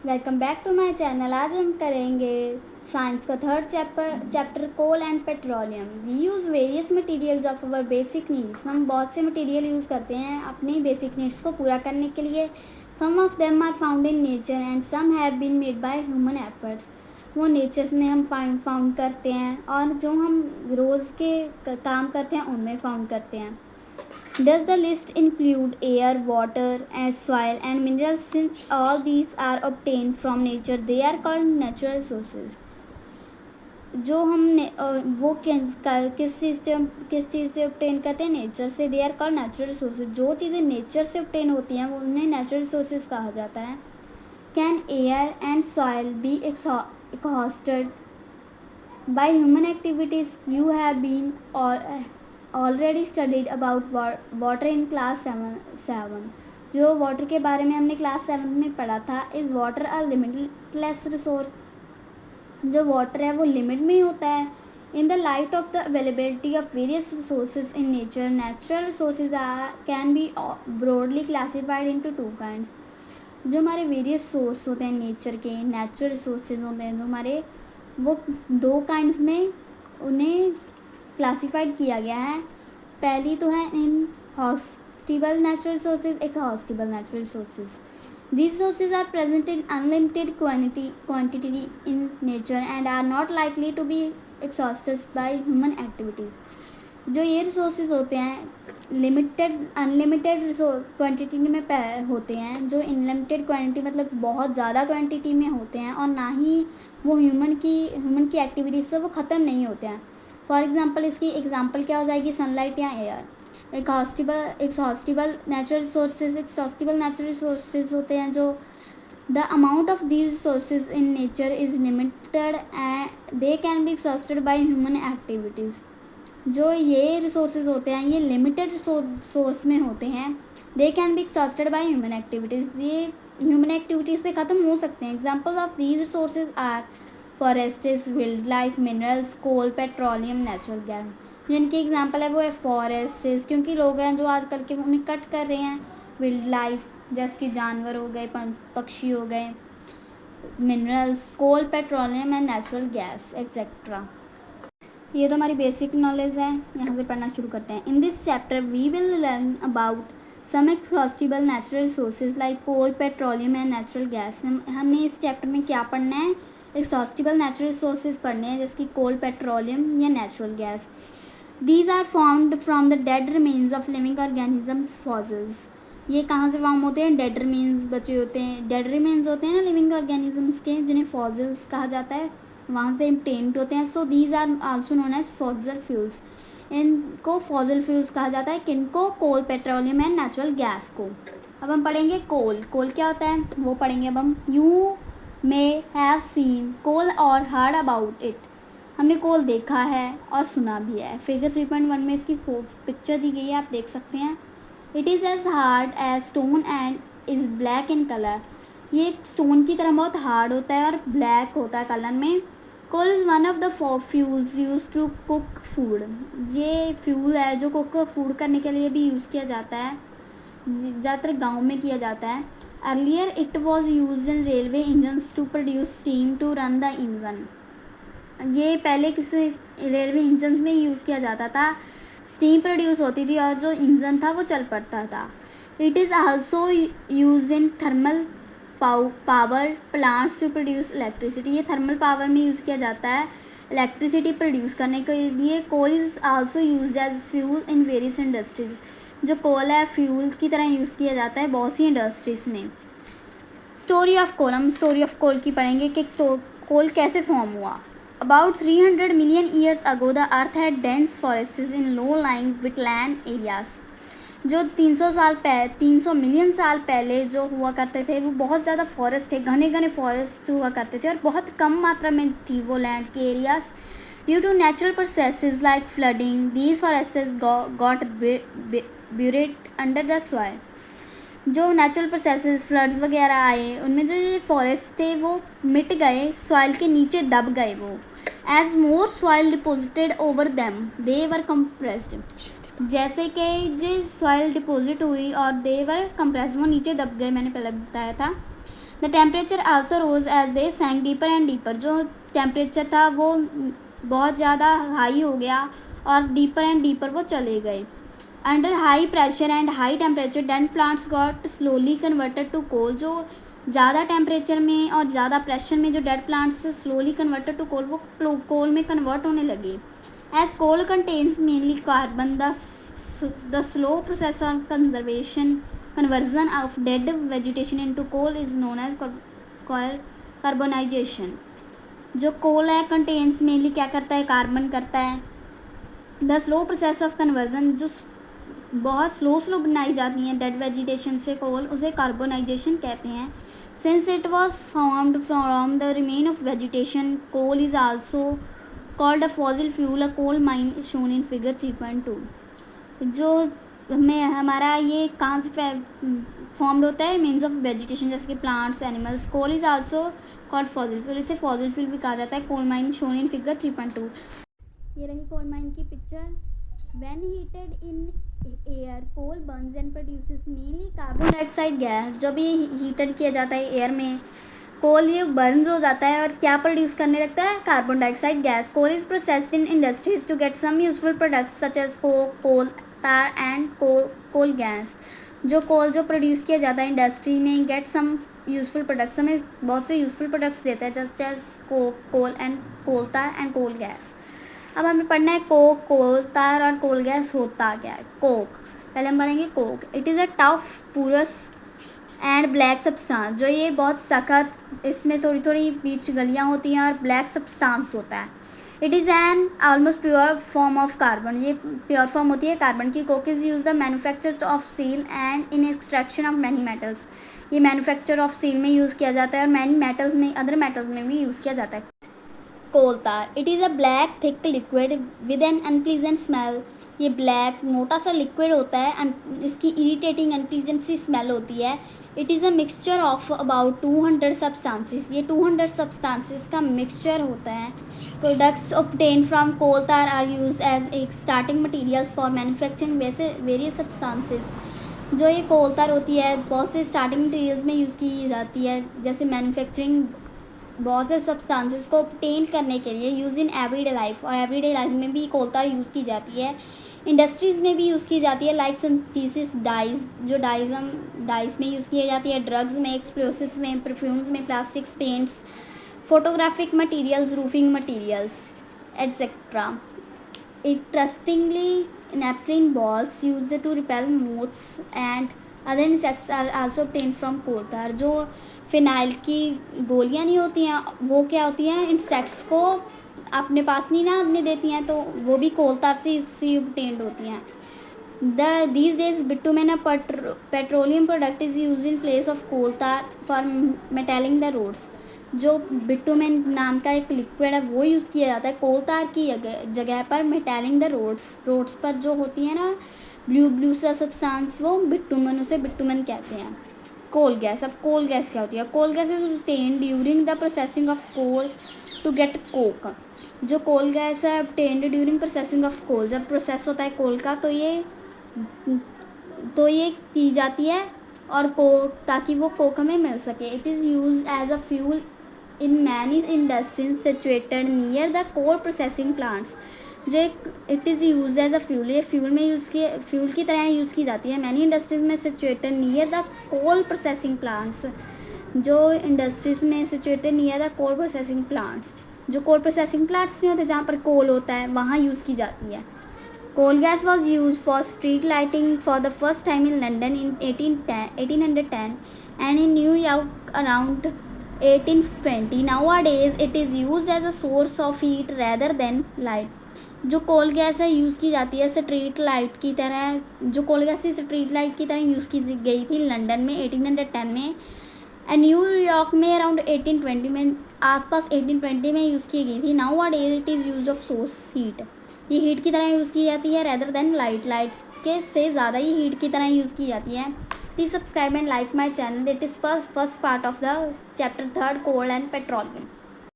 Welcome back to my channel. आज हम करेंगे साइंस का third chapter coal and petroleum. We use various materials of our basic needs. हम बहुत से मटेरियल यूज़ करते हैं अपनी बेसिक नीड्स को पूरा करने के लिए। Some of them are found in nature and some have been made by human efforts. वो नेचर्स में हम फाउंड करते हैं और जो हम रोज़ के काम करते हैं उनमें फाउंड करते हैं। Does the list include air, water, and soil and minerals? Since all these are obtained from nature, they are called natural sources. जो हम वो किस चीज़ से obtain करते हैं? नेचर से। They are called natural sources. जो चीज़ें नेचर से obtain होती हैं वो उन्हें नेचुरल सोर्सेज कहा जाता है। Can air and soil be exhausted by human activities? You have been already studied about water in class 7. जो वाटर के बारे में हमने क्लास 7 में पढ़ा था। Is water a limitless resource? जो वाटर है वो लिमिट में ही होता है। In the light of the availability of various resources in nature, natural resources can be broadly classified into 2 kinds. जो हमारे वेरियस सोर्स होते हैं नेचर के, नेचुरल रिसोर्सेज होते हैं जो हमारे, वो 2 काइंड्स में उन्हें क्लासिफाइड किया गया है। पहली तो है inexhaustible natural sources, exhaustible natural sources. These sources are present in unlimited quantity in nature and are not likely to be exhausted by human activities. जो ये रिसोर्सेज होते हैं अनलिमिटेड क्वांटिटी में होते हैं। जो अनलिमिटेड क्वांटिटी मतलब बहुत ज़्यादा क्वांटिटी में होते हैं और ना ही वो ह्यूमन की एक्टिविटीज़ से वो ख़त्म नहीं होते हैं। फॉर एग्जांपल इसकी एग्जांपल क्या हो जाएगी? सनलाइट या एयर। एक्सहॉस्टिबल नेचुरल रिसोर्सेज होते हैं जो the amount of these resources in nature is limited and they can be exhausted by human activities. जो ये रिसोर्सेज होते हैं ये लिमिटेड सोर्स में होते हैं। They can be exhausted by human activities. ये ह्यूमन एक्टिविटीज़ से ख़त्म हो सकते हैं। Examples of these resources are forests, wild life, minerals, coal, petroleum, natural gas. जिनकी एग्जांपल है वो है फॉरेस्ट्स, क्योंकि लोग हैं जो आजकल के उन्हें कट कर रहे हैं। वाइल्ड लाइफ जैसे कि जानवर हो गए, पक्षी हो गए। Minerals, coal, petroleum and natural gas etcetera. ये तो हमारी बेसिक नॉलेज है। यहाँ से पढ़ना शुरू करते हैं। In this chapter we will learn about some exhaustible natural resources like coal, petroleum and natural gas. हमने इस चैप्टर में क्या पढ़ना है? एक्सहॉस्टिबल नेचुरल रिसोर्सेज पढ़ने हैं जैसे कि कोल, पेट्रोलियम या natural gas. These are formed from the dead remains of living organisms, fossils. ये कहाँ से फॉर्म होते हैं? डेड रिमेन्स बचे होते हैं। डेड रिमेन्स होते हैं ना लिविंग ऑर्गेनिजम्स के, जिन्हें फॉसिल्स कहा जाता है, वहाँ से obtained होते हैं। So these are also known as fossil fuels. इनको फॉसिल फ्यूल्स कहा जाता है। किनको? Coal, petroleum and natural gas को। अब हम पढ़ेंगे कोल। कोल क्या होता है वो पढ़ेंगे अब हम। यू मे हैव सीन कोल और हर्ड अबाउट इट। हमने कोल देखा है और सुना भी है। फिगर 3.1 में इसकी पिक्चर दी गई है, आप देख सकते हैं। It is as hard as stone and is black in colour. ये स्टोन की तरह बहुत हार्ड होता है और ब्लैक होता है कलर में। Coal is one of the fuels use to cook food. ये फ्यूल है जो कुक फूड करने के लिए भी यूज़ किया जाता है। ज़्यादातर गाँव में किया जाता है। Earlier it was use in railway engines to produce steam to run the engine. ये पहले किसी रेलवे इंजन्स में यूज़ किया जाता था। स्टीम प्रोड्यूस होती थी और जो इंजन था वो चल पड़ता था। It is also use in thermal power plants to produce electricity. ये थर्मल पावर में यूज़ किया जाता है इलेक्ट्रिसिटी प्रोड्यूस करने के लिए। Coal is also use as fuel in various industries. जो कोल है फ्यूल की तरह यूज़ किया जाता है बहुत सी इंडस्ट्रीज़ में। स्टोरी ऑफ कोल, हम स्टोरी ऑफ कोल की पढ़ेंगे कि कोल कैसे फॉर्म हुआ। About 300 million years ago, the Earth had dense forests in low-lying wetland areas. जो 300 मिलियन साल पहले जो हुआ करते थे वो बहुत ज़्यादा फॉरेस्ट थे, घने घने फॉरेस्ट हुआ करते थे और बहुत कम मात्रा में थी वो लैंड के areas. Due to natural processes like flooding, these forests got buried under the soil. जो नेचुरल प्रोसेसेस फ्लड्स वगैरह आए उनमें जो ये फॉरेस्ट थे वो मिट गए, सॉइल के नीचे दब गए वो। As more soil deposited over them they were compressed. जैसे कि जो सॉइल डिपॉजिट हुई और दे वर कंप्रेस्ड, वो नीचे दब गए, मैंने पहले बताया था। The temperature also rose as they sank deeper and deeper, जो टेम्परेचर था वो बहुत ज़्यादा हाई हो गया और डीपर एंड डीपर वो चले गए. Under high pressure and high temperature then plants got slowly converted to coal, जो ज़्यादा टेम्परेचर में और ज़्यादा प्रेशर में जो dead plants slowly converted to coal वो कोल में कन्वर्ट होने लगे. As coal contains mainly carbon, the slow process of conversion of dead vegetation into coal is known as carbonisation. जो कोल है कंटेन्स मेनली क्या करता है, कार्बन करता है. The slow process of conversion, जो बहुत स्लो बनाई जाती हैं डेड वेजिटेशन से कोल, उसे कार्बोनाइजेशन कहते हैं. Since it was formed from the remain of vegetation, coal is also called a fossil fuel. A coal mine is shown in figure 3.2. जो हमें हमारा ये कहाँ से फॉर्म्ड होता है, रिमेन्स ऑफ वेजिटेशन जैसे कि plants, animals. Coal is also called fossil fuel, इसे फॉसिल फ्यूल भी कहा जाता है. Coal mine shown in figure 3.2. ये रही कोल माइन की picture. When heated in air, coal burns and produces mainly carbon dioxide gas. जब ये हीटेड किया जाता है एयर में, कोल ये बर्न्स हो जाता है और क्या प्रोड्यूस करने लगता है, carbon dioxide gas. Coal is processed in industries to get some useful products such as coke, coal tar and coal gas. जो कोल जो प्रोड्यूस किया जाता है इंडस्ट्री में, गेट सम यूजफुल प्रोडक्ट्स, हमें बहुत से यूजफुल प्रोडक्ट्स देता है just as coke, coal and coal tar and coal gas. अब हमें पढ़ना है कोक, कोल तार और कोल गैस होता क्या है. कोक, पहले हम पढ़ेंगे coke. It is a tough, porous and black substance. जो ये बहुत सख्त, इसमें थोड़ी थोड़ी बीच गलियाँ होती हैं और ब्लैक सब्सटेंस होता है. It is an almost pure form of carbon. ये प्योर फॉर्म होती है कार्बन की. Coke is use the manufacture of steel and in extraction of many metals. ये मैन्युफैक्चर ऑफ स्टील में यूज़ किया जाता है और मैनी मेटल्स में, अदर मेटल्स में भी यूज़ किया जाता है. Coal tar, it is a black thick liquid with an unpleasant smell. ये ब्लैक मोटा सा लिक्विड होता है, इसकी इरीटेटिंग अनप्लीजेंट सी स्मेल होती है. It is a mixture of about 200 substances. ये 200 सब्सटेंसेस का मिक्सचर होता है. प्रोडक्ट्स ऑब्टेन फ्रॉम कोल तार आर यूज एज एक स्टार्टिंग मटीरियल्स फॉर मैन्युफैक्चरिंग वैसे वेरियस सब्सटेंसेस. जो ये कोल तार होती है बहुत से स्टार्टिंग मटीरियल्स में यूज़ की जाती है, जैसे मैन्युफैक्चरिंग बहुत से सब्सटेंसेस को ऑब्टेन करने के लिए यूज़ इन एवरीडे लाइफ. और एवरीडे लाइफ में भी कोल तार यूज़ की जाती है. इंडस्ट्रीज़ में भी यूज़ की जाती है, लाइक सिंथेसिस डाइज, जो डाइज में यूज़ की जाती है. ड्रग्स में, एक्सप्लोसिव्स में, परफ्यूम्स में, plastics, paints, photographic materials, roofing materials etcetera. Interestingly, naphthalene balls used to repel moths and other insects are also obtained from coal tar. जो phenyl की गोलियाँ नहीं होती हैं, वो क्या होती हैं, इंसेक्ट्स को अपने पास नहीं ना आने देती हैं, तो वो भी कोल तार से obtained होती हैं. These days bitumen, a petroleum product, is used in place of coal tar for metalling the roads. जो बिटुमेन नाम का एक लिक्विड है वो यूज़ किया जाता है कोल तार की जगह पर मेटालिंग द रोड्स पर जो होती है ना ब्लू सा सब्सटेंस, वो बिटुमेन, उसे बिटुमेन कहते हैं. कोल गैस, अब कोल गैस क्या होती है. Coal gas is obtained during the processing of coal to get coke. जो कोल गैस है obtained during processing of coal, जब प्रोसेस होता है कोल का तो ये की जाती है और कोक, ताकि वो कोक हमें मिल सके. It is use as a fuel in many industries situated near the coal processing plants. जो it is use as a fuel, ये फ्यूल की तरह यूज़ की जाती है. मैनी इंडस्ट्रीज में situated near the coal processing plants. जो industries में situated near the coal processing plants, जो कोल प्रोसेसिंग प्लांट्स नहीं होते जहाँ पर कोल होता है, वहाँ यूज़ की जाती है. Coal gas was use for street lighting for the first time in London in 1810 and in New York around 1820. Nowadays it is used as a source of heat rather than light. जो coal gas है use की जाती है street light की तरह. जो coal gas थी street light की तरह यूज़ की गई थी लंदन में 1810 में, एंड न्यूयॉर्क में अराउंड 1820 में, आसपास 1820 में यूज़ की गई थी. Nowadays it is used of source heat. ये हीट की तरह यूज़ की जाती है rather than लाइट के से ज़्यादा ये हीट की तरह यूज़ की जाती है. Please subscribe and like my channel. It is first part of the chapter 3, coal and petroleum.